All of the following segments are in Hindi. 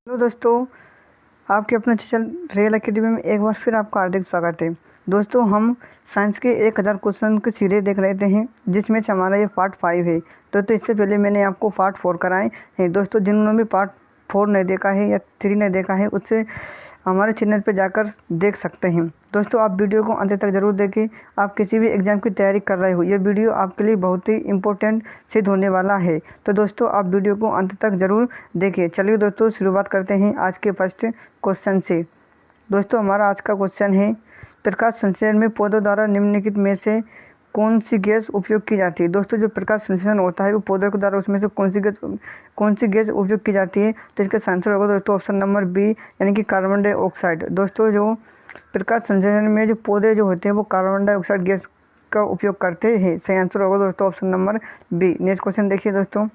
हेलो दोस्तों, आपके अपने चैनल रियल एकेडमी में एक बार फिर आपका हार्दिक स्वागत है। दोस्तों, हम साइंस के 1000 क्वेश्चन की सीरीज देख रहे हैं, जिसमें से हमारा ये पार्ट 5 है। दोस्तों, इससे पहले मैंने आपको पार्ट 4 कराए हैं। दोस्तों, जिन्होंने भी पार्ट 4 नहीं देखा है या 3 नहीं देखा है, उससे हमारे चैनल पर जाकर देख सकते हैं। दोस्तों, आप वीडियो को अंत तक ज़रूर देखें। आप किसी भी एग्ज़ाम की तैयारी कर रहे हो, ये वीडियो आपके लिए बहुत ही इम्पोर्टेंट सिद्ध होने वाला है। तो दोस्तों, आप वीडियो को अंत तक ज़रूर देखें। चलिए दोस्तों, शुरुआत करते हैं आज के फर्स्ट क्वेश्चन से। दोस्तों, हमारा आज का क्वेश्चन है, प्रकाश संश्लेषण में पौधों द्वारा निम्नलिखित में से कौन सी गैस उपयोग की जाती है। दोस्तों, जो प्रकाश संश्लेषण होता है वो पौधों के द्वारा उसमें से कौन सी गैस उपयोग की जाती है। तो इसका आंसर होगा दोस्तों ऑप्शन नंबर बी, यानी कि कार्बन डाइऑक्साइड। दोस्तों, जो प्रकाश संश्लेषण में जो पौधे जो होते हैं वो कार्बन डाइऑक्साइड गैस का उपयोग करते हैं। सही आंसर होगा दोस्तों option number B. Next question देखिए दोस्तों,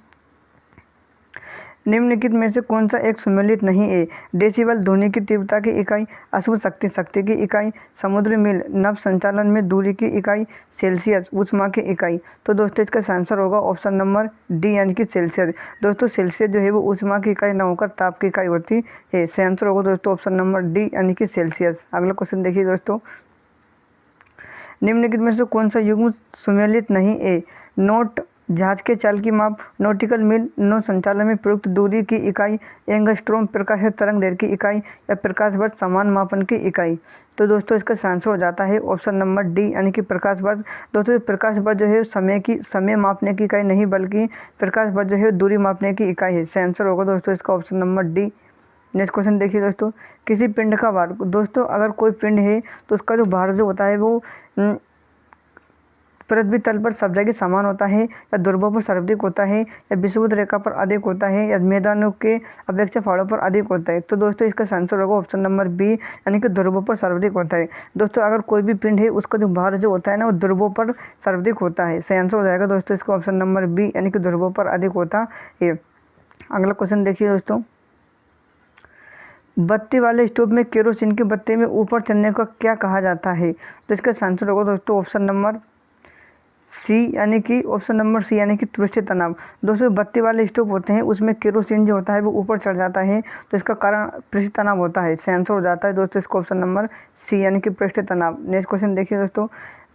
निम्नलिखित में से कौन सा एक सम्मिलित नहीं है। डेसिबल ध्वनि की तीव्रता की इकाई, अशुभ शक्ति की इकाई, समुद्री मील, नभ संचालन में दूरी की इकाई, सेल्सियस ऊष्मा की इकाई। तो दोस्तों, इसका आंसर होगा ऑप्शन नंबर डी, यानी कि सेल्सियस। दोस्तों, सेल्सियस जो है वो ऊष्मा की इकाई न होकर ताप की इकाई होती है। सही आंसर होगा दोस्तों ऑप्शन नंबर डी, यानी कि सेल्सियस। अगला क्वेश्चन देखिए दोस्तों, निम्नलिखित में से कौन सा युग्म सुमेलित नहीं है। नोट जहाज के चाल की माप, नॉटिकल मील, नौ संचालन में प्रयुक्त दूरी की इकाई, एंगस्ट्रोम प्रकाश तरंग दैर्घ्य की इकाई, या प्रकाश वर्ष समान मापन की इकाई। तो दोस्तों, इसका आंसर हो जाता है ऑप्शन नंबर डी, यानी कि प्रकाश वर्ष। दोस्तों, प्रकाश वर्ष जो है समय मापने की इकाई नहीं, बल्कि प्रकाश वर्ष जो है दूरी मापने की इकाई है। सही आंसर होगा दोस्तों इसका option number D. Next question देखिए दोस्तों, किसी पिंड का भार। दोस्तों, अगर कोई पिंड है तो उसका जो भार जो होता है वो पृथ्वी तल पर सब जगह समान होता है, या ध्रुवों पर सर्वाधिक होता है, या विषुवत रेखा पर अधिक होता है, या मैदानों के अपेक्षा पहाड़ों पर अधिक होता है। तो दोस्तों, इसका आंसर होगा ऑप्शन नंबर बी, यानी कि ध्रुवों पर सर्वाधिक होता है। दोस्तों, अगर कोई भी पिंड है उसका जो भार जो होता है ना वो ध्रुवों पर सर्वाधिक होता है। सही आंसर हो जाएगा दोस्तों इसका ऑप्शन नंबर बी, यानी कि ध्रुवों पर अधिक होता है। अगला क्वेश्चन देखिए दोस्तों, बत्ती वाले स्टोव में केरोसिन की बत्ती में ऊपर चलने को क्या कहा जाता है। तो इसका आंसर होगा दोस्तों ऑप्शन नंबर सी, यानी कि ऑप्शन नंबर सी, यानी कि पृष्ठीय तनाव। दोस्तों, बत्ती वाले स्टोव होते हैं उसमें केरोसिन जो होता है वो ऊपर चढ़ जाता है, तो इसका कारण पृष्ठीय तनाव होता है। सही आंसर हो जाता है दोस्तों इसका ऑप्शन नंबर सी, यानी कि पृष्ठीय तनाव। नेक्स्ट क्वेश्चन देखिए दोस्तों,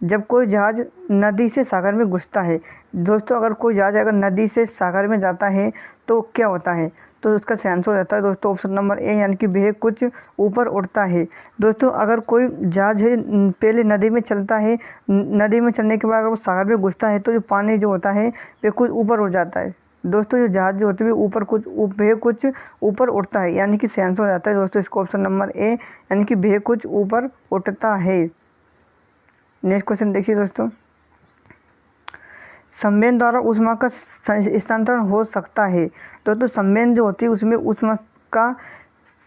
जब कोई जहाज नदी से सागर में घुसता है। दोस्तों, अगर कोई जहाज अगर नदी से सागर में जाता है तो क्या होता है। तो उसका आंसर हो जाता है दोस्तों ऑप्शन नंबर ए, यानी कि वह कुछ ऊपर उठता है। दोस्तों, अगर कोई जहाज है पहले नदी में चलता है, नदी में चलने के बाद अगर वो सागर में घुसता है तो जो पानी जो होता है वह कुछ ऊपर हो जाता है। दोस्तों, जो जहाज जो होते हैं ऊपर कुछ ऊपर उठता है, यानी कि आंसर हो जाता है दोस्तों इसका ऑप्शन नंबर ए, यानी कि वह कुछ ऊपर उठता है। नेक्स्ट क्वेश्चन देखिए दोस्तों, संवेद द्वारा ऊष्मा का स्थानांतरण हो सकता है। दोस्तों, संवेद जो होती है उसमें ऊष्मा का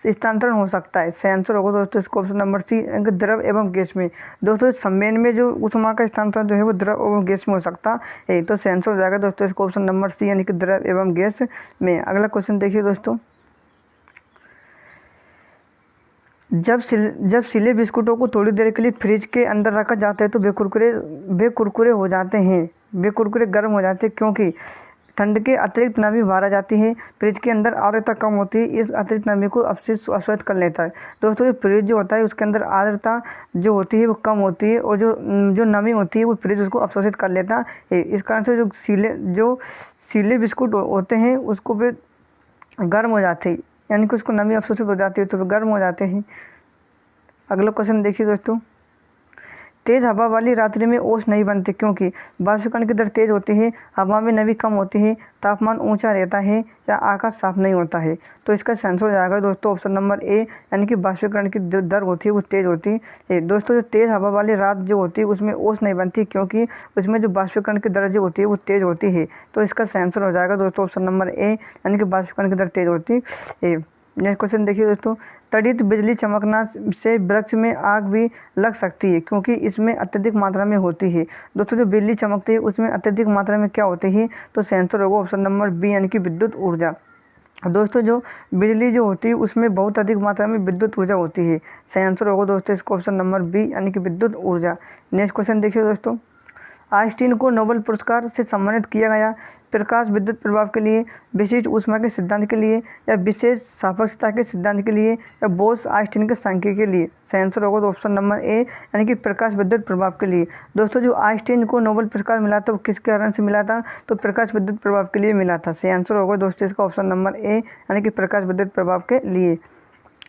स्थानांतरण हो सकता है। सही आंसर होगा दोस्तों इसका ऑप्शन नंबर सी, द्रव एवं गैस में। दोस्तों, संवेद में जो ऊष्मा का स्थानांतरण जो है वो द्रव एवं गैस में हो सकता है। तो सही आंसर हो जाएगा दोस्तों इसका ऑप्शन नंबर सी, यानी कि द्रव एवं गैस में। अगला क्वेश्चन देखिए दोस्तों, जब सिले बिस्कुटों को थोड़ी देर के लिए फ्रिज के अंदर रखा जाता है तो वे कुरकुरे हो जाते हैं। वे कुरकुरे गर्म हो जाते हैं क्योंकि ठंड के अतिरिक्त नमी बाहर आ जाती है, फ्रिज के अंदर आर्द्रता कम होती है, इस अतिरिक्त नमी को अवशोषित कर लेता है। दोस्तों, ये फ्रिज जो होता है उसके अंदर आर्द्रता जो होती है वो कम होती है, और जो नमी होती है वो फ्रिज उसको अवशोषित कर लेता है। इस कारण से जो सीले बिस्कुट होते हैं उसको वे गर्म हो जाते हैं, यानी कि उसको नमी अवशोषित हो जाती है तो वे गर्म हो जाते हैं। अगला क्वेश्चन देखिए दोस्तों, तेज हवा वाली रात्रि में ओस नहीं बनते क्योंकि वाष्पीकरण की दर तेज होती है, हवा में नमी कम होती है, तापमान ऊंचा रहता है, या आकाश साफ नहीं होता है। तो इसका आंसर हो जाएगा दोस्तों ऑप्शन नंबर ए, यानी कि वाष्पीकरण की जो दर होती है वो तेज होती है। दोस्तों, जो तेज हवा वाली रात जो होती है उसमें ओस नहीं बनती क्योंकि उसमें जो वाष्पीकरण की दर जो होती है वो तेज होती है। तो इसका आंसर हो जाएगा दोस्तों ऑप्शन नंबर ए, यानी कि वाष्पीकरण की दर तेज होती है। नेक्स्ट क्वेश्चन देखिए दोस्तों, तड़ित बिजली चमकना से वृक्ष में आग भी लग सकती है क्योंकि इसमें अत्यधिक मात्रा में होती है। दोस्तों, जो बिजली चमकती है उसमें अत्यधिक मात्रा में क्या होती है। तो आंसर होगा ऑप्शन नंबर बी, यानी कि विद्युत ऊर्जा। दोस्तों, जो बिजली जो होती है उसमें बहुत अधिक मात्रा में विद्युत ऊर्जा होती है। सही आंसर होगा दोस्तों इसका ऑप्शन नंबर बी, यानी कि विद्युत ऊर्जा। नेक्स्ट क्वेश्चन देखिए दोस्तों, आइंस्टीन को नोबेल पुरस्कार से सम्मानित किया गया प्रकाश विद्युत प्रभाव के लिए, विशिष्ट ऊष्मा के सिद्धांत के लिए, या विशेष सापेक्षता के सिद्धांत के लिए, या बोस आइंस्टीन के सांख्यिकी के लिए। सही आंसर होगा ऑप्शन नंबर ए यानी कि प्रकाश विद्युत प्रभाव के लिए। दोस्तों जो आइंस्टीन को नोबेल पुरस्कार मिला था वो किसके कारण से मिला था, तो प्रकाश विद्युत प्रभाव के लिए मिला था। सही आंसर होगा दोस्तों इसका ऑप्शन नंबर ए यानी कि प्रकाश विद्युत प्रभाव के लिए।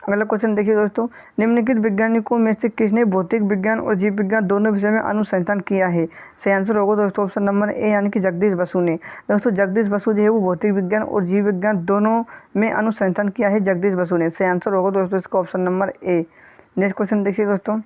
अगला क्वेश्चन देखिए दोस्तों, निम्नलिखित वैज्ञानिकों में से किसने भौतिक विज्ञान और जीव विज्ञान दोनों विषय में अनुसंधान किया है। सही आंसर होगा दोस्तों ऑप्शन नंबर ए यानी कि जगदीश बसु ने। दोस्तों जगदीश बसु जो है वो भौतिक विज्ञान और जीव विज्ञान दोनों में अनुसंधान किया है जगदीश बसु ने। सही आंसर होगा दोस्तों इसका option number A. Next question देखिए दोस्तों,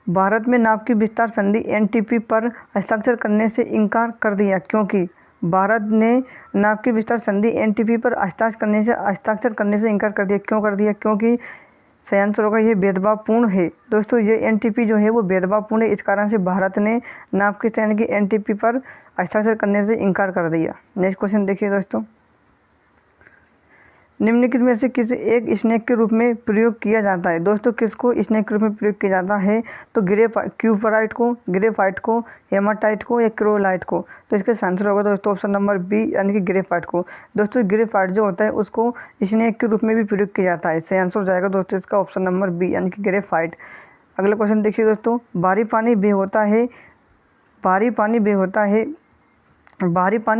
भारत में नाभिक की विस्तार संधि एनटीपी पर हस्ताक्षर करने से इनकार कर दिया क्योंकि। भारत ने नाभिक की विस्तार संधि एनटीपी पर हस्ताक्षर करने से इनकार कर दिया, क्यों कर दिया, क्योंकि सही आंसर होगा ये भेदभावपूर्ण है। दोस्तों ये एनटीपी जो है वो भेदभावपूर्ण है, इस कारण से भारत ने नाभिक यानी कि एनटीपी पर हस्ताक्षर करने से इनकार कर दिया। नेक्स्ट क्वेश्चन देखिए दोस्तों, निम्नलिखित में से किसी एक स्नेक के रूप में प्रयोग किया जाता है। दोस्तों किसको स्नेक के रूप में प्रयोग किया जाता है, तो क्यूपराइट को, ग्रेफाइट को, हेमाटाइट को, या क्रोलाइट को। तो इसका आंसर होगा दोस्तों ऑप्शन नंबर बी यानी कि ग्रेफाइट को। दोस्तों ग्रेफाइट जो होता है उसको स्नेक के रूप में भी प्रयोग किया जाता है। सही आंसर हो जाएगा दोस्तों इसका ऑप्शन नंबर बी यानी कि ग्रेफाइट। अगला क्वेश्चन देखिए दोस्तों, भारी पानी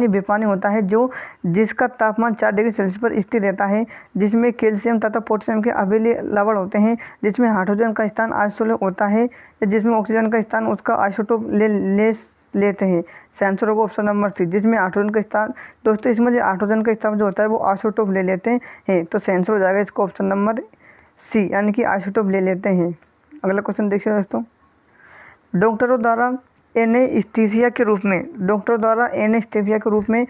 वे होता है जो जिसका तापमान 4 डिग्री सेल्सियस पर स्थिर रहता है, जिसमें कैल्शियम तथा पोटेशियम के अभिलय लवण होते हैं, जिसमें हाइड्रोजन का स्थान आइसोटोप होता है, या जिसमें ऑक्सीजन का स्थान उसका आइसोटोप लेते हैं। सही आंसर होगा ऑप्शन नंबर सी, जिसमें हाइड्रोजन का स्थान। दोस्तों इसमें जो हाइड्रोजन का स्थान जो होता है वो आइसोटोप ले लेते हैं, तो सही आंसर हो जाएगा इसका ऑप्शन नंबर सी यानी कि आइसोटोप ले लेते हैं। अगला क्वेश्चन देखिए दोस्तों, डॉक्टरों द्वारा एनेस्थीसिया के रूप में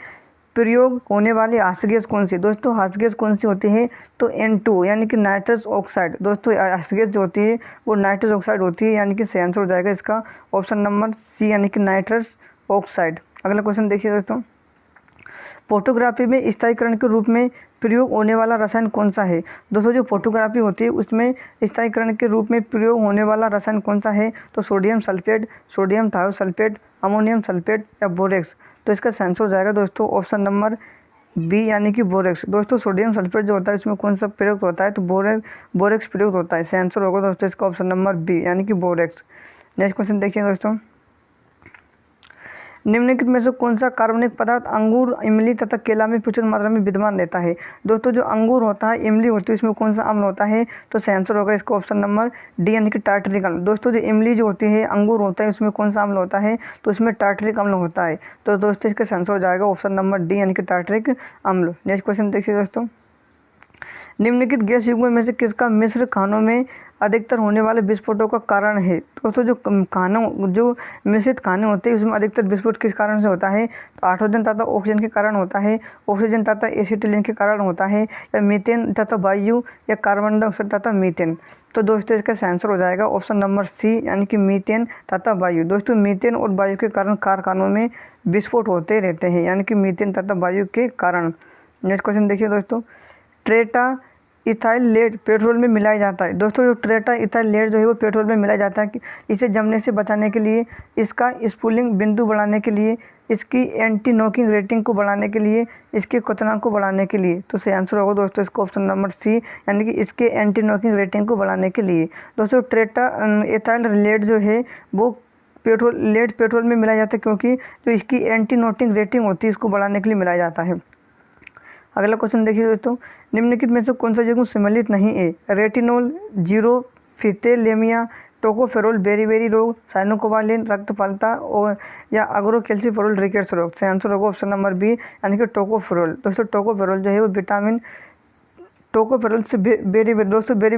प्रयोग होने वाली हास्य गैस कौन सी। दोस्तों हास्य गैस कौन सी होती है, तो N2 यानी कि नाइट्रस ऑक्साइड। दोस्तों हास्य गैस जो होती है वो नाइट्रस ऑक्साइड होती है, यानी कि सही आंसर हो जाएगा इसका ऑप्शन नंबर सी यानी कि नाइट्रस ऑक्साइड। अगला क्वेश्चन देखिए दोस्तों, फोटोग्राफी में स्थायीकरण के रूप में प्रयोग होने वाला रसायन कौन सा है। दोस्तों जो फोटोग्राफी होती है उसमें स्थायीकरण के रूप में प्रयोग होने वाला रसायन कौन सा है, तो sodium sulphate, sodium thiosulphate, ammonium sulphate, या बोरेक्स। तो इसका आंसर हो जाएगा दोस्तों ऑप्शन नंबर बी यानी कि बोरेक्स। दोस्तों सोडियम सल्फेट जो होता है उसमें कौन सा प्रयोग होता है, तो बोरेक्स प्रयोग होता है। सही आंसर होगा दोस्तों इसका ऑप्शन नंबर बी यानी कि बोरेक्स। नेक्स्ट क्वेश्चन देखिए दोस्तों, निम्नलिखित में से कौन सा कार्बनिक पदार्थ अंगूर, इमली तथा केला में प्रचुर मात्रा में विद्यमान रहता है। दोस्तों जो अंगूर होता है, इमली होती है, इसमें कौन सा अम्ल होता है, तो सही आंसर होगा इसका ऑप्शन नंबर डी यानी कि टार्टरिक अम्ल। दोस्तों जो इमली जो होती है, अंगूर होता है, उसमें कौन सा अम्ल होता है, तो इसमें टार्टरिक अम्ल होता है। तो दोस्तों इसका आंसर हो जाएगा ऑप्शन नंबर डी यानी कि टार्टरिक अम्ल। नेक्स्ट क्वेश्चन देखिए दोस्तों, निम्नलिखित गैस युग्मों में से किसका मिश्र खानों में अधिकतर होने वाले विस्फोटों का कारण है। दोस्तों जो मिश्रित खाने होते हैं उसमें अधिकतर विस्फोट किस कारण से होता है, तो हाइड्रोजन तथा ऑक्सीजन के कारण होता है, ऑक्सीजन तथा एसिटिलीन के कारण होता है, या मीथेन तथा वायु, या कार्बन डाइऑक्साइड तथा मीथेन। तो दोस्तों इसका आंसर हो जाएगा ऑप्शन नंबर सी यानी कि मीथेन तथा वायु। दोस्तों मीथेन और वायु के कारण कारखानों में विस्फोट होते रहते हैं, यानी कि मीथेन तथा वायु के कारण। नेक्स्ट क्वेश्चन देखिए दोस्तों, ट्रेटा इथाइल लेड पेट्रोल में मिलाया जाता है। दोस्तों जो ट्रेटा इथाइल लेड जो है वो पेट्रोल में मिलाया जाता है कि इसे जमने से बचाने के लिए, इसका स्पूलिंग बिंदु बढ़ाने के लिए, इसकी एंटी नॉकिंग रेटिंग को बढ़ाने के लिए, इसके क्वथनांक को बढ़ाने के लिए। तो सही आंसर होगा दोस्तों इसका ऑप्शन नंबर सी यानी कि इसके एंटी नॉकिंग रेटिंग को बढ़ाने के लिए। दोस्तों ट्रेटा इथाइल लेड जो है वो पेट्रोल में मिलाया जाता है, क्योंकि जो इसकी एंटी नॉकिंग रेटिंग होती है इसको बढ़ाने के लिए मिलाया जाता है। अगला क्वेश्चन देखिए दोस्तों, निम्नलिखित में से कौन सा युग्म सम्मिलित नहीं है, रेटिनोल, जीरोफिथेलेमिया, टोकोफेरोल बेरी रोग, साइनोकोबालिन रक्तपालता, और या अग्रोकैल्सिफेरोल रिकेट्स रोग। सही आंसर होगा ऑप्शन नंबर बी यानी कि टोकोफेरोल। दोस्तों टोकोफेरोल जो है वो विटामिन टोकोफेरोल से बेरी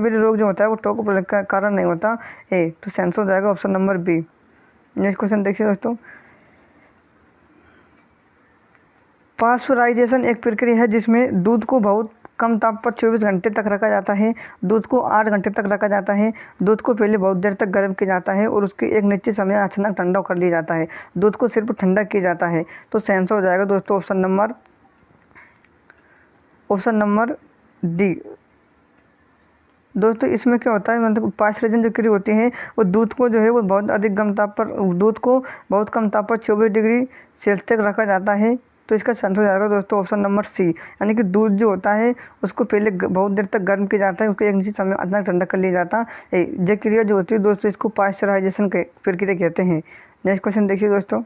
रोग जो होता है वो टोकोफेरोल का कारण नहीं होता है। तो सही आंसर हो जाएगा option number B. Next question देखिए दोस्तों, पास्चुराइजेशन एक प्रक्रिया है जिसमें दूध को बहुत कम ताप पर 24 घंटे तक रखा जाता है। दूध को 8 घंटे तक रखा जाता है। दूध को पहले बहुत देर तक गर्म किया जाता है और उसके एक निश्चित समय अचानक ठंडा कर लिया जाता है। दूध को सिर्फ ठंडा किया जाता है। तो सही आंसर हो जाएगा दोस्तों ऑप्शन नंबर डी दोस्तों इसमें क्या होता है, मतलब पाश्चराइजेशन जो क्रिया होती है वो दूध को जो है वो बहुत अधिक कम ताप पर, दूध को बहुत कम ताप पर 24 डिग्री सेल्सियस तक रखा जाता है। तो इसका आंसर हो जाएगा दोस्तों ऑप्शन नंबर सी, यानी कि दूध जो होता है उसको पहले बहुत देर तक गर्म किया जाता है, उसको एक निश्चित समय अचानक ठंडा कर लिया जाता है। ये क्रिया जो होती है दोस्तों इसको पाश्चराइजेशन के प्रक्रिया कहते हैं। नेक्स्ट क्वेश्चन देखिए दोस्तों,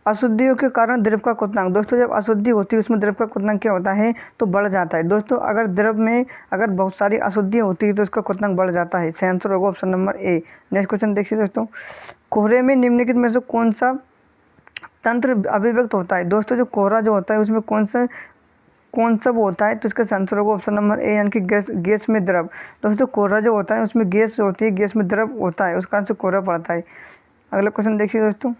अशुद्धियों के कारण द्रव का क्वथनांक। दोस्तों जब अशुद्धि होती है उसमें द्रव का क्वथनांक क्या होता है, तो बढ़ जाता है। दोस्तों अगर द्रव में अगर बहुत सारी अशुद्धियाँ होती है तो उसका क्वथनांक बढ़ जाता है। सही आंसर होगा option number A. Next question देखिए दोस्तों, कोहरे में निम्नलिखित में से कौन सा तंत्र अभिव्यक्त होता है। दोस्तों जो कोहरा जो होता है उसमें कौन सा वो होता है, तो इसका आंसर होगा ऑप्शन नंबर ए, यानी कि गैस में द्रव। दोस्तों कोहरा जो होता है उसमें गैस होती है, गैस में द्रव होता है, उस कारण से कोहरा पड़ता है। अगला क्वेश्चन देखिए दोस्तों,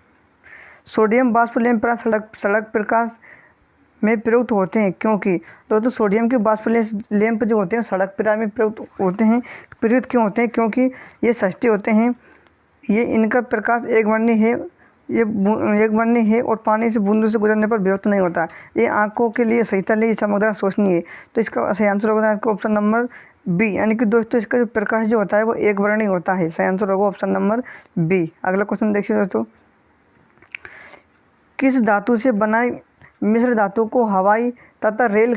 सोडियम बाष्प लैंप सड़क प्रकाश में प्रयुक्त होते हैं क्योंकि। दोस्तों सोडियम के बाष्प लैंप जो होते हैं सड़क प्रकाश में प्रयुक्त क्यों होते हैं, क्योंकि ये सस्ते होते हैं, ये इनका प्रकाश एक वर्णी है और पानी से बूंदों से गुजरने पर विभक्त नहीं होता। ये आंखों के लिए शीतल है, समग्र शोषणीय है। तो इसका सही आंसर होगा आपका ऑप्शन नंबर बी, यानी कि दोस्तों इसका जो प्रकाश जो होता है वो एक वर्णी होता है। सही आंसर होगा ऑप्शन नंबर बी। अगला क्वेश्चन देखिए दोस्तों, किस धातु से बनाई मिश्र धातु को हवाई तथा रेल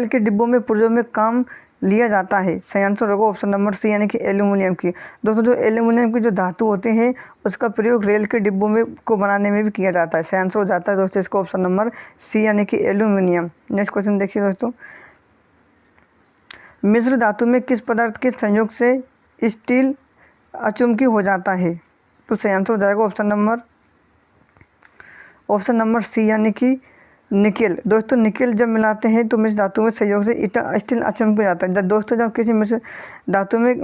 के डिब्बों में पुर्जों में काम लिया जाता है। सही आंसर होगा ऑप्शन नंबर सी, यानी कि एल्यूमिनियम की। दोस्तों जो एल्यूमिनियम की जो धातु होते हैं उसका प्रयोग रेल के डिब्बों में को बनाने में भी किया जाता है। सही आंसर हो जाता है दोस्तों इसका ऑप्शन नंबर सी, यानी कि एल्यूमिनियम। नेक्स्ट क्वेश्चन देखिए दोस्तों, मिश्र धातु में किस पदार्थ के संयोग से स्टील अचुम्बकी हो जाता है। तो सही आंसर हो जाएगा ऑप्शन नंबर सी, यानी कि निकेल। दोस्तों निकेल जब मिलाते हैं तो मिश्र धातु में संयोग से स्टील अचुम्बकी हो जाता है। दोस्तों जब किसी मिश्र धातु में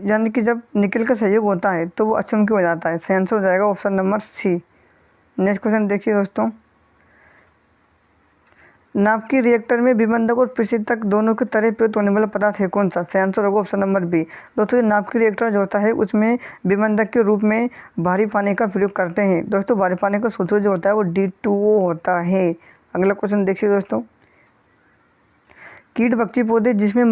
यानी कि जब निकेल का संयोग होता है तो वो अचुम्बकी हो जाता है। सही आंसर हो जाएगा option number C. Next question देखिए दोस्तों, नाभिकीय रिएक्टर में विबंधक और पृष्ठतक दोनों की तरह प्रयुक्त होने वाला पदार्थ है कौन सा। सही आंसर होगा ऑप्शन नंबर बी। दोस्तों ये नाभिकीय रिएक्टर जो होता है उसमें विबंधक के रूप में भारी पानी का प्रयोग करते हैं। दोस्तों भारी पानी का सूत्र जो होता है वो D2O होता है। अगला क्वेश्चन देखिए दोस्तों, कीट बक्षी पौधे जिसमें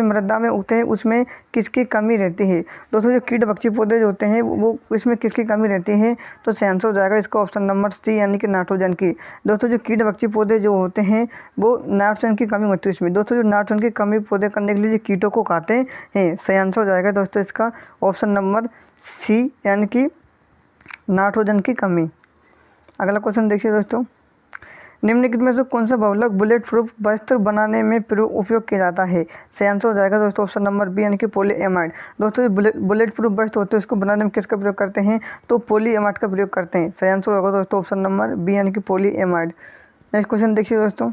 मृदा में उगते हैं उसमें किसकी कमी रहती है। दोस्तों जो कीट बक्षी पौधे जो होते हैं वो इसमें किसकी कमी रहती है, तो सही आंसर हो जाएगा इसका ऑप्शन नंबर सी, यानी कि नाइट्रोजन की। दोस्तों जो कीट बक्षी पौधे जो होते हैं वो नाइट्रोजन की कमी होती है इसमें। दोस्तों जो नाइट्रोजन की कमी पूरे करने के लिए कीटों को खाते हैं। सही आंसर हो जाएगा दोस्तों इसका ऑप्शन नंबर सी, यानी कि नाइट्रोजन की कमी। अगला क्वेश्चन देखिए दोस्तों, निम्नलिखित में से कौन सा बहुलक बुलेट प्रूफ वस्त्र बनाने में उपयोग किया जाता है। सही आंसर हो जाएगा दोस्तों ऑप्शन नंबर बी, यानी कि पॉलीएमाइड। दोस्तों जो बुलेट प्रूफ वस्त्र होते हैं उसको बनाने में किसका प्रयोग करते हैं, तो पॉलीएमाइड का प्रयोग करते हैं। सही आंसर होगा दोस्तों ऑप्शन नंबर बी, यानी कि पॉलीएमाइड। नेक्स्ट क्वेश्चन देखिए दोस्तों,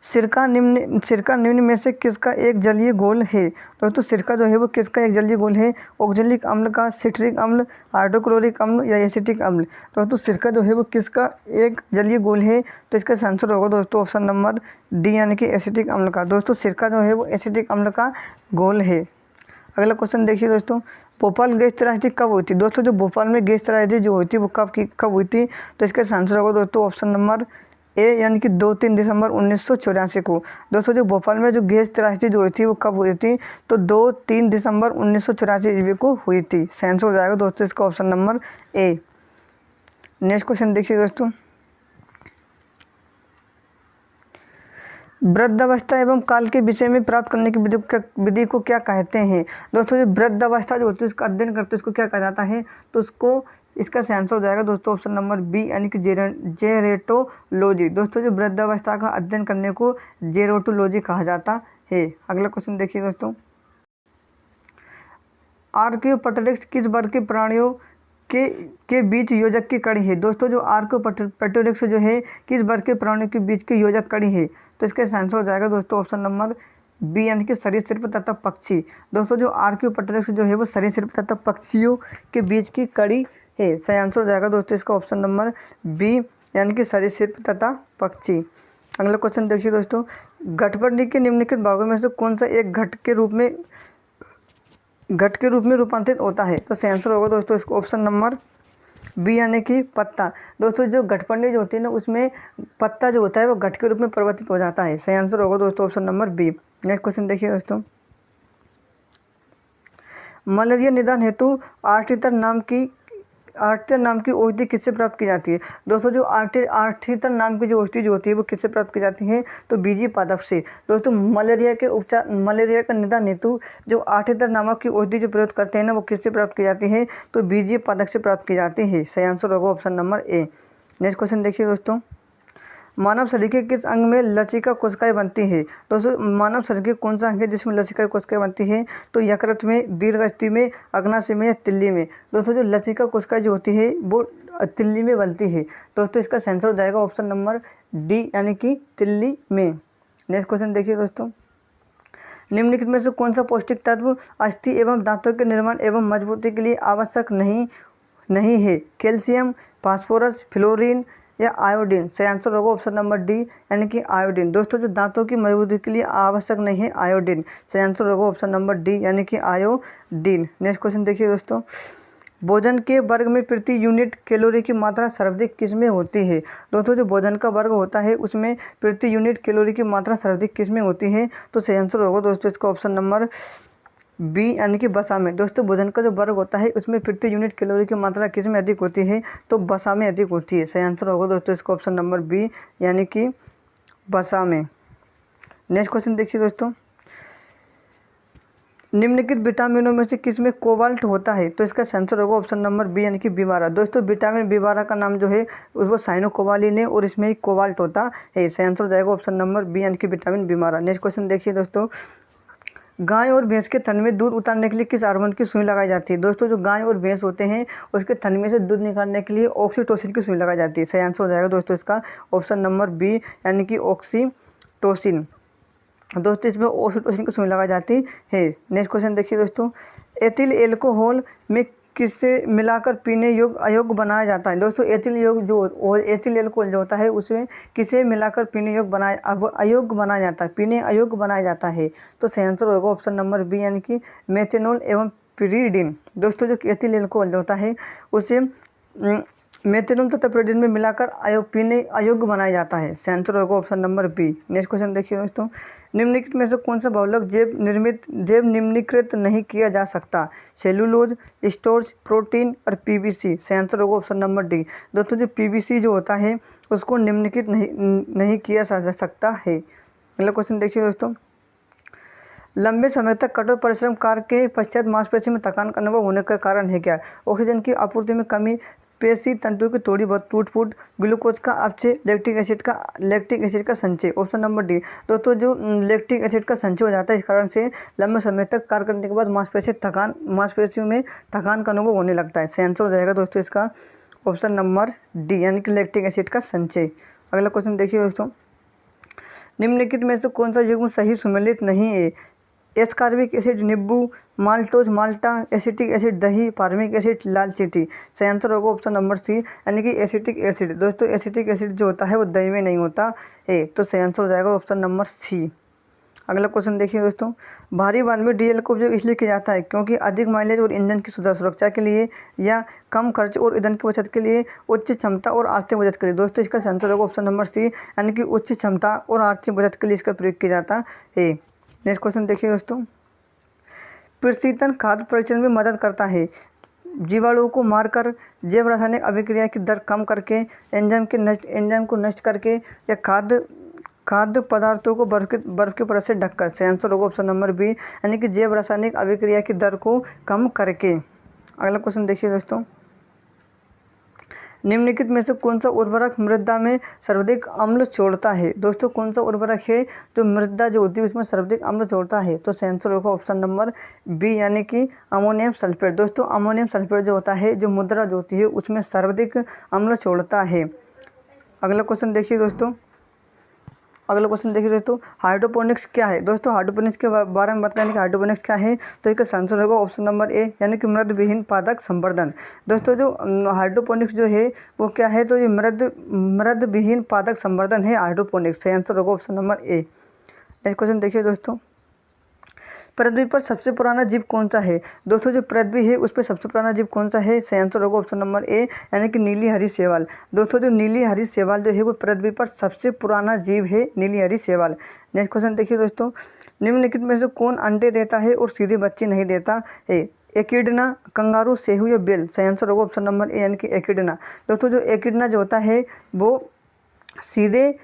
सिरका निम्न में से किसका एक जलीय घोल है। दोस्तों सिरका जो है वो किसका एक जलीय घोल है, ऑक्जेलिक अम्ल का, सिट्रिक अम्ल, हाइड्रोक्लोरिक अम्ल या एसिटिक अम्ल। दोस्तों सिरका जो है वो किसका एक जलीय घोल है, तो इसका आंसर होगा दोस्तों ऑप्शन नंबर डी, यानी कि एसिटिक अम्ल का। दोस्तों सिरका जो है वो एसिटिक अम्ल का घोल है। अगला क्वेश्चन देखिए दोस्तों, भोपाल गैस त्रासदी कब हुई थी। दोस्तों जो भोपाल में गैस त्रासदी जो हुई थी वो कब हुई थी, तो इसका आंसर होगा दोस्तों ऑप्शन नंबर ए, यानी कि 2-3 दिसंबर 1984 को। दोस्तों जो भोपाल में जो गैस त्रासदी जो हुई थी वो कब हुई थी, तो 2-3 दिसंबर 1984 ईस्वी को हुई थी। आंसर हो जाएगा दोस्तों इसका option number A. Next question देखिए दोस्तों, वृद्धावस्था एवं काल के विषय में प्राप्त करने की विधि को क्या कहते हैं। दोस्तों जो वृद्धावस्था जो होती है उसका अध्ययन करते हैं उसको क्या कहा जाता है, तो उसको इसका आंसर हो जाएगा दोस्तों ऑप्शन नंबर बी, यानी कि जेरेटोलॉजी। दोस्तों जो वृद्धावस्था का अध्ययन करने को जेरोटोलॉजी कहा जाता है। अगला क्वेश्चन देखिए दोस्तों, आर्कियोपटेरिक्स किस वर्ग के प्राणियों के बीच योजक की कड़ी है। दोस्तों जो आर्कियोपटेरिक्स जो है किस वर्ग के प्राणियों के बीच की योजक कड़ी है, तो इसका आंसर हो जाएगा दोस्तों ऑप्शन नंबर बी, यानी कि सरीसृप तथा पक्षी। दोस्तों जो आर्कियोपटेरिक्स जो है वो सरीसृप तथा पक्षियों के बीच की कड़ी है। सही आंसर हो जाएगा दोस्तों इसका ऑप्शन नंबर बी, यानी कि सरीसृप तथा पक्षी। अगला क्वेश्चन देखिए दोस्तों, घटबंडी के निम्नलिखित भागों में से कौन सा एक घट के रूप में रूपांतरित होता है, तो सही आंसर होगा दोस्तों इसका ऑप्शन नंबर बी, यानी कि पत्ता। दोस्तों जो घटबंडी जो होती है ना उसमें पत्ता जो होता है वो घट के रूप में परिवर्तित हो जाता है। सही आंसर होगा दोस्तों option number B. Next question देखिए दोस्तों, मलेरिया निदान हेतु आर्टिटर नाम की औषधि किससे प्राप्त की जाती है। दोस्तों जो आर्टिटर नाम की जो औषधि जो होती है वो किससे प्राप्त की जाती है, तो बीजी पादप से। दोस्तों मलेरिया का निदान हेतु जो आर्टिटर नामक की औषधि जो प्रयोग करते हैं ना, वो किससे प्राप्त की जाती है, तो बीजी पादप से प्राप्त की जाती है। सही आंसर होगा option number A. Next question देखिए दोस्तों, मानव शरीर के किस अंग में लसिका कोशिकाएं बनती है। दोस्तों मानव शरीर के कौन सा अंग है जिसमें लसिका कोशिकाएं बनती है, तो यकृत में, दीर्घस्थि में, अग्नाशय में या तिल्ली में। दोस्तों जो लसिका कोशिकाएं जो होती है वो तिल्ली में बनती है। दोस्तों इसका आंसर हो जाएगा ऑप्शन नंबर डी, यानी कि तिल्ली में। नेक्स्ट क्वेश्चन देखिए दोस्तों, निम्नलिखित में से कौन सा पौष्टिक तत्व अस्थि एवं दांतों के निर्माण एवं मजबूती के लिए आवश्यक नहीं है। कैल्शियम, फास्फोरस, फ्लोरीन या आयोडीन। सही आंसर होगा ऑप्शन नंबर डी, यानी कि आयोडीन। दोस्तों जो दांतों की मजबूती के लिए आवश्यक नहीं है आयोडीन। सही आंसर होगा ऑप्शन नंबर डी, यानी कि आयोडीन। नेक्स्ट क्वेश्चन देखिए दोस्तों, भोजन के वर्ग में प्रति यूनिट कैलोरी की मात्रा सर्वाधिक किसमें होती है। दोस्तों जो भोजन का वर्ग होता है उसमें प्रति यूनिट कैलोरी की मात्रा सर्वाधिक किसमें होती है, तो सही आंसर होगा दोस्तों इसका ऑप्शन नंबर बी, यानी कि वसा में। दोस्तों भोजन का जो वर्ग होता है उसमें प्रति यूनिट कैलोरी की मात्रा किस में अधिक होती है, तो वसा में अधिक होती है। सही आंसर होगा दोस्तों इसका ऑप्शन नंबर बी, यानी कि वसा में। नेक्स्ट क्वेश्चन देखिए दोस्तों, निम्नलिखित विटामिनों में से किस में कोबाल्ट होता है, तो इसका आंसर होगा ऑप्शन नंबर बी, यानी कि B12। दोस्तों विटामिन B12 का नाम जो है वो साइनोकोबालिन है और इसमें कोबाल्ट होता है। सही आंसर हो जाएगा ऑप्शन नंबर बी, यानी कि विटामिन B12। नेक्स्ट क्वेश्चन देखिए दोस्तों, गाय और भैंस के थन में दूध उतारने के लिए किस हार्मोन की सुई लगाई जाती है। दोस्तों जो गाय और भैंस होते हैं उसके थन में से दूध निकालने के लिए ऑक्सीटोसिन की सुई लगाई जाती है। सही आंसर हो जाएगा दोस्तों इसका ऑप्शन नंबर बी, यानी कि ऑक्सीटोसिन। दोस्तों इसमें ऑक्सीटोसिन की सुई लगाई जाती है। नेक्स्ट क्वेश्चन देखिए दोस्तों, एथिल एल्कोहल में किससे मिलाकर पीने अयोग्य बनाया जाता है। दोस्तों एथिल एल्कोहल जो होता है उसमें किसे मिलाकर पीने अयोग्य बनाया जाता है, पीने अयोग्य बनाया जाता है। तो सही आंसर होगा ऑप्शन नंबर बी, यानी कि मेथेनॉल एवं पिरीडिन। दोस्तों जो एथिल एल्कोहल जो होता है उसे मेथेनॉल तथा पिरीडिन में मिलाकर पीने अयोग्य बनाया जाता है। सही आंसर होगा option number B. Next question देखिए दोस्तों, निम्नलिखित में से कौन सा बहुलक जैव निम्नीकृत नहीं किया जा सकता। सेलुलोज, स्टार्च, प्रोटीन और पीवीसी। सही आंसर होगा ऑप्शन नंबर डी। दोस्तों जो पीवीसी जो होता है उसको निम्नलिखित नहीं किया जा सकता है। अगला क्वेश्चन देखिए दोस्तों, लंबे समय तक कठोर परिश्रम कार्य के पश्चात मांसपेशी में थकान का अनुभव होने का कारण है क्या। ऑक्सीजन की आपूर्ति में कमी, पेशी तंतुओं की थोड़ी बहुत टूट फूट, ग्लूकोज का अपचय, लैक्टिक एसिड का संचय। Option number D. दोस्तों जो लैक्टिक एसिड का संचय हो जाता है इस कारण से लंबे समय तक कार्य करने के बाद मांसपेशियों में थकान का अनुभव होने लगता है। सही आंसर हो जाएगा दोस्तों इसका ऑप्शन नंबर डी, यानी कि लैक्टिक एसिड का संचय। अगला क्वेश्चन देखिए दोस्तों, निम्नलिखित में से कौन सा युग्म सही सुमेलित नहीं है। एस्कॉर्बिक एसिड नींबू, माल्टोज माल्टा, एसिटिक एसिड दही, फार्मिक एसिड लाल चींटी। सही आंसर होगा ऑप्शन नंबर सी, यानी कि एसिटिक एसिड। दोस्तों एसिटिक एसिड जो होता है वो दही में नहीं होता है, तो सही आंसर हो जाएगा ऑप्शन नंबर सी। अगला क्वेश्चन देखिए दोस्तों, भारी वाहन में डीजल का उपयोग इसलिए किया जाता है क्योंकि अधिक माइलेज और इंजन की सुरक्षा के लिए, या कम खर्च और ईंधन की बचत के लिए, उच्च क्षमता और आर्थिक बचत के लिए। दोस्तों इसका आंसर होगा ऑप्शन नंबर सी, यानी कि उच्च क्षमता और आर्थिक बचत के लिए इसका प्रयोग किया जाता है। नेक्स्ट क्वेश्चन देखिए दोस्तों, प्रशीतन खाद्य परिचरण में मदद करता है। जीवाणुओं को मारकर, जैव रासायनिक अभिक्रिया की दर कम करके, एंजाइम को नष्ट करके, या खाद्य पदार्थों को बर्फ के परत से ढककर। सही आंसर होगा ऑप्शन नंबर बी, यानी कि जैव रासायनिक अभिक्रिया की दर को कम करके। अगला क्वेश्चन देखिए दोस्तों, निम्नलिखित में से कौन सा उर्वरक मृदा में सर्वाधिक अम्ल छोड़ता है। दोस्तों कौन सा उर्वरक है जो मृदा जो होती है उसमें सर्वाधिक अम्ल छोड़ता है, तो सही आंसर होगा ऑप्शन नंबर बी, यानी कि अमोनियम सल्फेट। दोस्तों अमोनियम सल्फेट जो होता है, जो मुद्रा जो होती है उसमें सर्वाधिक अम्ल छोड़ता है। अगला क्वेश्चन देखिए दोस्तों, हाइड्रोपोनिक्स क्या है। दोस्तों हाइड्रोपोनिक्स के बारे में बताएं कि हाइड्रोपोनिक्स क्या है, तो इसका आंसर होगा ऑप्शन नंबर ए, यानी कि मृद विहीन पादप संवर्धन। दोस्तों जो हाइड्रोपोनिक्स जो है वो क्या है, तो ये मृद विहीन पादप संवर्धन है हाइड्रोपोनिक्स। सही आंसर होगा option number A. Next question देखिए दोस्तों, पृथ्वी पर सबसे पुराना जीव कौन सा है? दोस्तों जो पृथ्वी है उस पर सबसे पुराना जीव कौन सा है? सही आंसर होगा ऑप्शन नंबर ए यानी कि नीली हरी शैवाल। दोस्तों जो नीली हरी शैवाल जो है वो पृथ्वी पर सबसे पुराना जीव है, नीली हरी शैवाल। नेक्स्ट क्वेश्चन देखिए दोस्तों, निम्नलिखित में से कौन अंडे देता है और सीधे बच्चे नहीं देता है? एकिडना, कंगारू, सेहू या बेल? सही आंसर होगा ऑप्शन नंबर ए यानी कि एकिडना। दोस्तों जो एकिडना जो होता है वो सीधे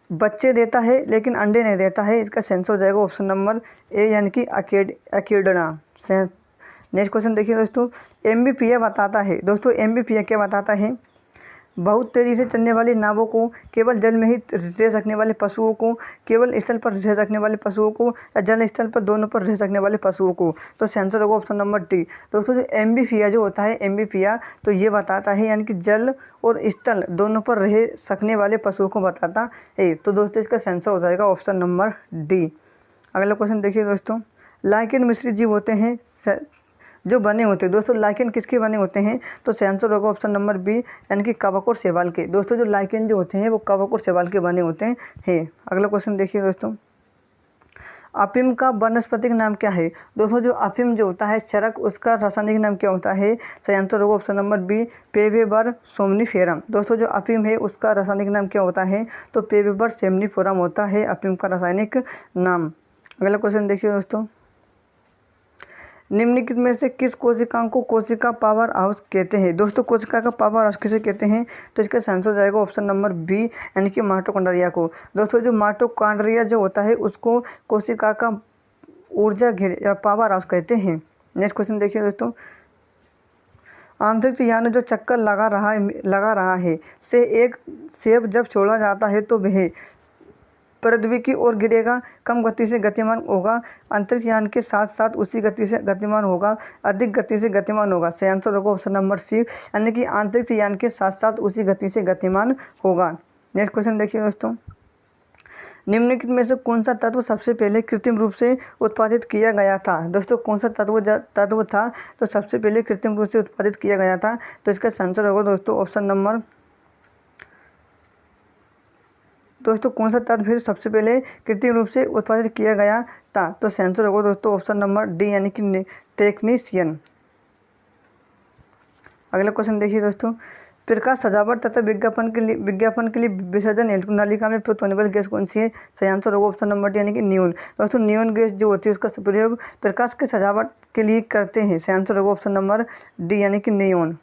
बच्चे देता है लेकिन अंडे नहीं देता है। इसका सेंस हो जाएगा ऑप्शन नंबर ए यानी कि एकिडना। नेक्स्ट क्वेश्चन देखिए दोस्तों, एम्फीबिया बताता है। दोस्तों एम्फीबिया क्या बताता है? बहुत तेज़ी से चलने वाली नावों को, केवल जल में ही रह सकने वाले पशुओं को, केवल स्थल पर रह सकने वाले पशुओं को या जल स्थल पर दोनों पर रह सकने वाले पशुओं को। तो आंसर होगा ऑप्शन नंबर डी। दोस्तों जो एम्फीबिया जो होता है, एम्फीबिया तो ये बताता है यानी कि जल और स्थल दोनों पर रह सकने वाले पशुओं को बताता है। तो दोस्तों इसका आंसर हो जाएगा ऑप्शन नंबर डी। अगला क्वेश्चन देखिए दोस्तों, लाइकेन मिश्रित जीव होते हैं जो बने होते हैं। दोस्तों लाइकेन किसके बने होते हैं? तो आंसर होगा ऑप्शन नंबर बी यानी कि कवक और शैवाल के। दोस्तों जो लाइकेन जो होते हैं वो कवक और शैवाल के बने होते हैं। अगला क्वेश्चन देखिए दोस्तों, अफीम का वानस्पतिक नाम क्या है? दोस्तों जो अफीम जो होता है चरक, उसका रासायनिक नाम क्या होता है? सही आंसर होगा ऑप्शन नंबर बी पेवेबर सोमनीफेरम। दोस्तों जो अफीम है उसका रासायनिक नाम क्या होता है? तो पेवेबर सोमनीफेरम होता है अफीम का रासायनिक नाम। अगला क्वेश्चन देखिए दोस्तों, निम्नलिखित में से किस कोशिका को कोशिका पावर हाउस कहते हैं? दोस्तों कोशिका का पावर हाउस किसे कहते हैं? तो इसका आंसर हो जाएगा ऑप्शन नंबर बी यानी कि माइटोकॉन्ड्रिया को। दोस्तों जो माइटोकॉन्ड्रिया जो होता है उसको कोशिका का ऊर्जा घेर या पावर हाउस कहते हैं। नेक्स्ट क्वेश्चन देखिए दोस्तों, अंतरिक्ष यान जो चक्कर लगा रहा है से एक सेब जब छोड़ा जाता है तो वह पृथ्वी की ओर गिरेगा, कम गति से गतिमान होगा, अंतरिक्ष यान के साथ साथ उसी गति से गतिमान होगा, अधिक गति से गतिमान होगा। सही आंसर होगा ऑप्शन नंबर सी यानी कि अंतरिक्ष यान के साथ साथ उसी गति से गतिमान होगा। नेक्स्ट क्वेश्चन देखिए दोस्तों, निम्नलिखित में से कौन सा तत्व सबसे पहले कृत्रिम रूप से उत्पादित किया गया था? दोस्तों कौन सा तत्व था तो सबसे पहले कृत्रिम रूप से उत्पादित किया गया था? तो इसका आंसर होगा दोस्तों ऑप्शन नंबर, दोस्तों कौन सा तत्व फिर सबसे पहले कृत्रिम रूप से उत्पादित किया गया था? तो आंसर होगा दोस्तों ऑप्शन नंबर डी यानी कि टेक्नीशियन। अगला क्वेश्चन देखिए दोस्तों, प्रकाश सजावट तथा विज्ञापन के लिए विसर्जन नलिका में प्रयुक्त होने वाली गैस कौन सी है? सही आंसर होगा ऑप्शन नंबर डी यानी कि नियोन। दोस्तों नियोन गैस जो होती है उसका प्रयोग प्रकाश के सजावट के लिए करते हैं। सही आंसर होगा ऑप्शन नंबर डी यानी कि नियोन।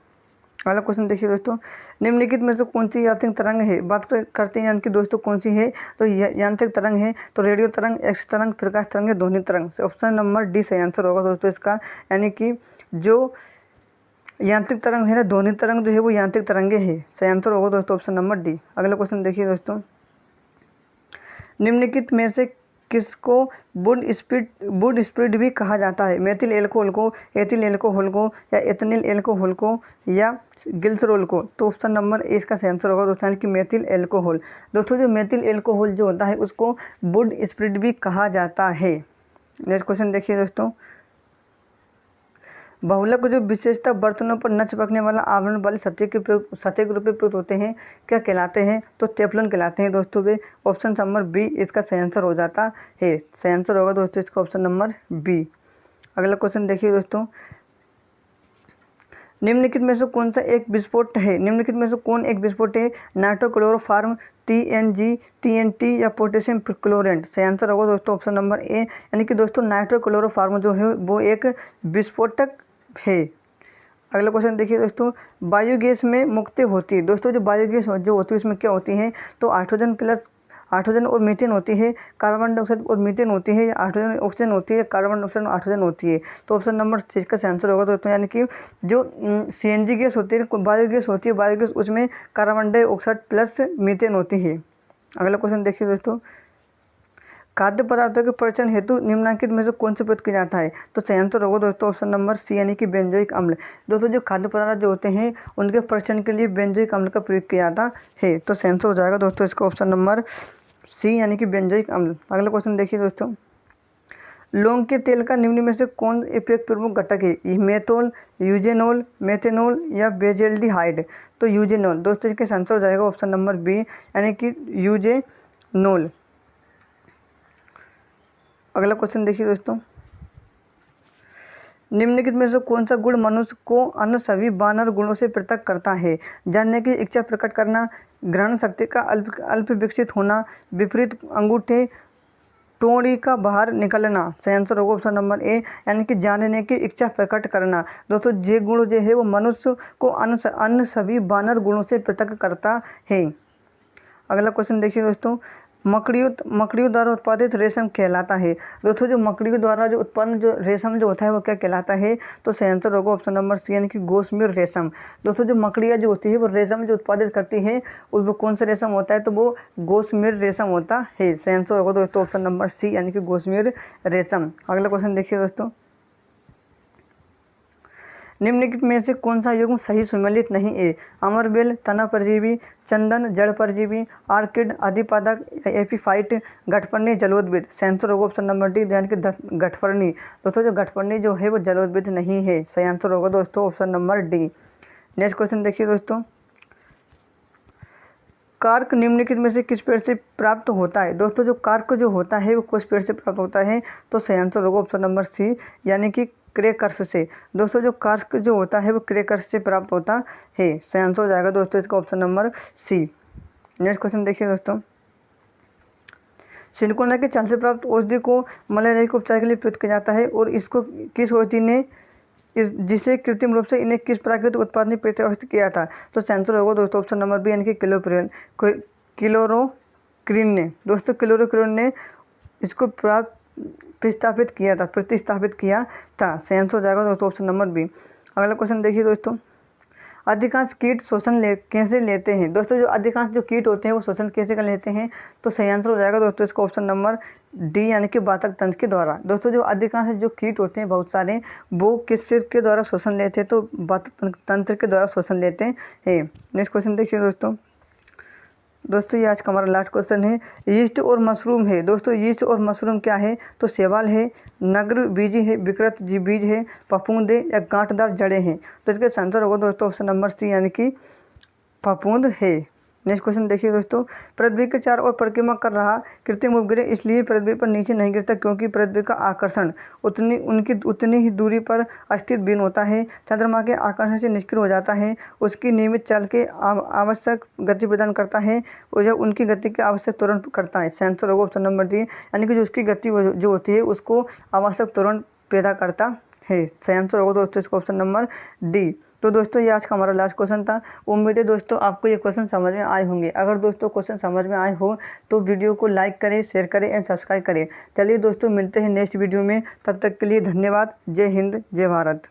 अगला क्वेश्चन देखिए दोस्तों, निम्नलिखित में से कौन सी यांत्रिक तरंग है? बात करते हैं यानी कि दोस्तों कौन सी है? तो यांत्रिक तरंग है तो रेडियो तरंग, एक्स तरंग, प्रकाश तरंग या ध्वनि तरंग। ऑप्शन नंबर डी सही आंसर होगा दोस्तों इसका, यानी कि जो यांत्रिक तरंग है ना, ध्वनि तरंग जो है वो यांत्रिक तरंगे है। सही आंसर होगा दोस्तों ऑप्शन नंबर डी। अगला क्वेश्चन देखिए दोस्तों, निम्नलिखित में से किसको वुड स्प्रिट भी कहा जाता है? मेथिल एल्कोहल को, एथिल एल्कोहल को या एथनिल एल्कोहल को या ग्लिसरॉल को? तो ऑप्शन नंबर ए इसका सही आंसर होगा दोस्तों, यानी कि मेथिल एल्कोहल। दोस्तों जो मेथिल एल्कोहल जो होता है उसको वुड स्प्रिट भी कहा जाता है। नेक्स्ट क्वेश्चन देखिए दोस्तों, बहुलक जो विशेषता बर्तनों पर न चिपकने वाला आवरण वाली सतह के रूप में प्रयुक्त होते हैं क्या कहलाते हैं? तो टेफ्लॉन कहलाते हैं दोस्तों वे। ऑप्शन नंबर बी इसका सही आंसर हो जाता है। सही आंसर होगा दोस्तों इसका ऑप्शन नंबर बी। अगला क्वेश्चन देखिए दोस्तों, निम्नलिखित में से कौन सा एक विस्फोट है? निम्नलिखित में से कौन एक विस्फोट है? नाइट्रोक्लोरोफॉर्म, TNG, TNT या पोटेशियम क्लोरेंट? सही आंसर होगा दोस्तों ऑप्शन नंबर ए, यानी कि दोस्तों नाइट्रोक्लोरोफॉर्म जो है वो एक विस्फोटक है। अगला क्वेश्चन देखिए दोस्तों, बायोगैस में मुक्ति होती है। दोस्तों जो बायोगैस जो होती है उसमें क्या होती है? तो हाइड्रोजन और मीथेन होती है, कार्बन डाइऑक्साइड और मीथेन होती है, या हाइड्रोजन ऑक्सीजन होती है, कार्बन डाइऑक्साइड और हाइड्रोजन होती है। तो ऑप्शन नंबर सी का आंसर होगा दोस्तों, यानी कि जो CNG गैस होती है, बायोगैस होती है, बायोगैस उसमें कार्बन डाइऑक्साइड प्लस मीथेन होती है। अगला क्वेश्चन देखिए दोस्तों, खाद्य पदार्थों के परीक्षण हेतु निम्नलिखित में से कौन से प्रयोग किया जाता है? तो सही आंसर होगा दोस्तों ऑप्शन नंबर सी, यानी कि बेंजोइक अम्ल। दोस्तों जो खाद्य पदार्थ जो होते हैं उनके परीक्षण के लिए बेंजोइक अम्ल का प्रयोग किया जाता है। तो सही आंसर हो जाएगा दोस्तों इसका ऑप्शन नंबर सी, यानी कि बेंजोइक अम्ल। अगला क्वेश्चन देखिए दोस्तों, लौंग के तेल का निम्न में से कौन एक प्रमुख घटक है? मेथोल, यूजेनोल, मेथेनॉल या बेंजल्डिहाइड? तो यूजेनोल। दोस्तों इसका आंसर हो जाएगा ऑप्शन नंबर बी, यानी कि यूजेनोल। अगला क्वेश्चन देखिए दोस्तों, निम्नलिखित में से कौन सा गुण मनुष्य को अन्य सभी वानर गुणों से पृथक करता है? जानने की इच्छा प्रकट करना, ग्रहण शक्ति का अल्प विकसित होना, विपरीत अंगूठे टोड़ी का बाहर निकलना। सही आंसर होगा ऑप्शन नंबर ए, यानी कि जानने की इच्छा प्रकट करना। दोस्तों ये गुण जो है वो मनुष्य को अन्य सभी वानर गुणों से पृथक करता है। अगला क्वेश्चन देखिए दोस्तों, मकड़ियों द्वारा उत्पादित रेशम कहलाता है। दोस्तों जो मकड़ियों द्वारा जो उत्पन्न जो रेशम जो होता है वो क्या कहलाता है? तो सही आंसर होगा ऑप्शन नंबर सी, यानी कि गोसमिर रेशम। दोस्तों जो मकड़ियाँ जो होती है वो रेशम जो उत्पादित करती है वो कौन सा रेशम होता है? तो वो गोसमिर रेशम होता है। सही आंसर होगा दोस्तों ऑप्शन नंबर सी, यानी कि गोसमिर रेशम। अगला क्वेश्चन देखिए दोस्तों, निम्नलिखित में से कौन सा युग्म सही सुमेलित नहीं है? अमरबेल तना परजीवी, चंदन जड़ परजीवी, आर्किड अधिपादक, एपीफाइट, गठफड़नी जलोद्भिद। आंसर होगा ऑप्शन नंबर डी, यानी कि गठफड़नी। दोस्तों जो गठफड़नी जो है वो जलोद्भिद नहीं है। सही आंसर होगा दोस्तों option number D. Next question देखिए दोस्तों, कार्क निम्नलिखित में से किस पेड़ से प्राप्त होता है? दोस्तों जो कार्क जो होता है वो किस पेड़ से प्राप्त होता है? तो सही आंसर होगा ऑप्शन नंबर सी, यानी कि क्रेकर्स से। दोस्तों जो कार्क जो होता है वो क्रेकर्स से प्राप्त होता है। सही आंसर हो जाएगा दोस्तों इसका option number C. Next question देखिए दोस्तों, सिनकोना के छाल से प्राप्त औषधि को मलेरिया के उपचार के लिए प्रयुक्त किया जाता है और इसको किस औषधि ने जिसे कृत्रिम रूप से इन्हें किस प्राकृतिक उत्पाद ने प्रतिष्ठित किया था? तो आंसर होगा दोस्तों ऑप्शन नंबर बी, यानी कि क्लोरोक्विन ने। दोस्तों क्लोरोक्विन ने इसको प्रतिस्थापित किया था। सही आंसर हो जाएगा दोस्तों ऑप्शन नंबर बी। अगला क्वेश्चन देखिए दोस्तों, अधिकांश कीट शोषण कैसे लेते हैं? दोस्तों जो अधिकांश जो कीट होते हैं वो शोषण कैसे कर लेते हैं? तो सही आंसर हो जाएगा दोस्तों इसका ऑप्शन नंबर डी, यानी कि वातक तंत्र के द्वारा। दोस्तों जो अधिकांश जो कीट होते हैं बहुत सारे, वो किस के द्वारा शोषण लेते हैं? तो वातक तंत्र के द्वारा शोषण लेते हैं। नेक्स्ट क्वेश्चन देखिए दोस्तों ये आज का हमारा लास्ट क्वेश्चन है, यीस्ट और मशरूम है। दोस्तों यीस्ट और मशरूम क्या है? तो शैवाल है, नग्न बीजी है, विकृत बीज है, फफूंद है या गांठदार जड़ें हैं। तो इसका आंसर होगा दोस्तों ऑप्शन नंबर सी, यानी कि फफूंद है। नेक्स्ट क्वेश्चन देखिए दोस्तों, पृथ्वी के चारों ओर परिक्रमा कर रहा कृत्रिम उपग्रह इसलिए पृथ्वी पर नीचे नहीं गिरता क्योंकि पृथ्वी का आकर्षण उतनी ही दूरी पर स्थित बीन होता है। चंद्रमा के आकर्षण से निष्क्रिय हो जाता है, उसकी नियमित चाल के आवश्यक गति प्रदान करता है और जब उनकी गति के आवश्यक त्वरण करता है। आंसर होगा ऑप्शन नंबर डी, यानी कि जो उसकी गति जो होती है उसको आवश्यक त्वरण पैदा करता है। सही आंसर होगा दोस्तों इसका ऑप्शन नंबर डी। तो दोस्तों ये आज का हमारा लास्ट क्वेश्चन था। उम्मीद है दोस्तों आपको ये क्वेश्चन समझ में आए होंगे। अगर दोस्तों क्वेश्चन समझ में आए हो तो वीडियो को लाइक करें, शेयर करें एंड सब्सक्राइब करें। चलिए दोस्तों मिलते हैं नेक्स्ट वीडियो में, तब तक के लिए धन्यवाद। जय हिंद, जय भारत।